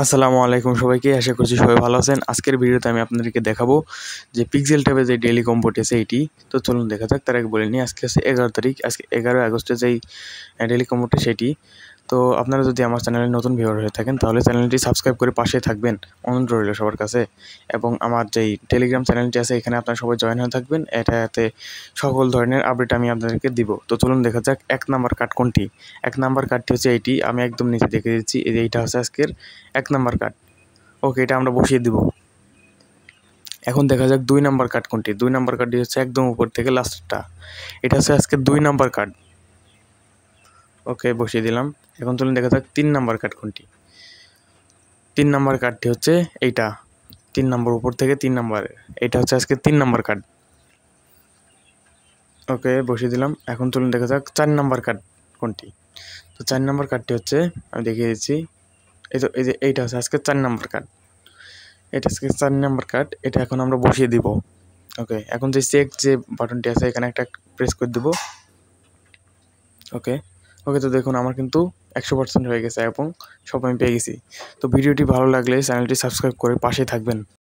আসসালামু আলাইকুম সবাইকে, আশা করছি সবাই ভালো আছেন। আজকের ভিডিওতে আমি আপনাদেরকে দেখাবো যে পিক্সেল ট্যাবে যে ডেইলি কম্পোর্ট আছে এইটি। তো চলুন দেখা যাক। তার আগে বলে নিই, আজকে আছে 11 তারিখ। আজকে 11 আগস্টে যেই ডেইলি কম্পোর্ট সেটি। তো আপনারা যদি আমার চ্যানেলে নতুন ভিউয়ার হয়ে থাকেন তাহলে চ্যানেলটি সাবস্ক্রাইব করে পাশে থাকবেন, অনুরোধ রইল সবার কাছে। এবং আমার যেই টেলিগ্রাম চ্যানেলটি আছে এখানে আপনারা সবাই জয়েন হয়ে থাকবেন, এটাতে সকল ধরনের আপডেট আমি আপনাদেরকে দিব। তো চলুন দেখা যাক 1 নাম্বার কার্ড কোনটি। 1 নাম্বার কার্ডটি হচ্ছে এইটি, আমি একদম নিচে দেখে দিচ্ছি। এইটা হচ্ছে আজকের 1 নাম্বার কার্ড। ওকে, এটা আমরা বসিয়ে দিব। এখন দেখা যাক 2 নাম্বার কার্ড কোনটি। 2 নাম্বার কার্ডটি হচ্ছে একদম উপর থেকে লাস্টটা। এটা হচ্ছে আজকে 2 নাম্বার কার্ড। ওকে, বসিয়ে দিলাম। এখন চলুন দেখা যাক 3 নাম্বার কার্ড কোনটি। 3 নাম্বার কার্ডটি হচ্ছে এইটা, 3 নাম্বার উপর থেকে 3 নাম্বার। এটা হচ্ছে আজকে 3 নাম্বার কার্ড। ওকে, বসিয়ে দিলাম। এখন চলুন দেখা যাক 4 নাম্বার কার্ড কোনটি। তো 4 নাম্বার কার্ডটি হচ্ছে, আমি দেখিয়ে দিচ্ছি। এই যে এইটা হচ্ছে আজকে 4 নাম্বার কার্ড। এটা আজকে 4 নাম্বার কার্ড। এটা এখন আমরা বসিয়ে দিব। ওকে, এখন যে চেক যে বাটনটি আছে এখানে একটা প্রেস করে দেব। ওকে ওকে, তো দেখুন আমার কিন্তু 100% হয়ে গেছে এবং সব আমি পেয়ে গেছি। তো ভিডিওটি ভালো লাগলে চ্যানেলটি সাবস্ক্রাইব করে পাশে থাকবেন।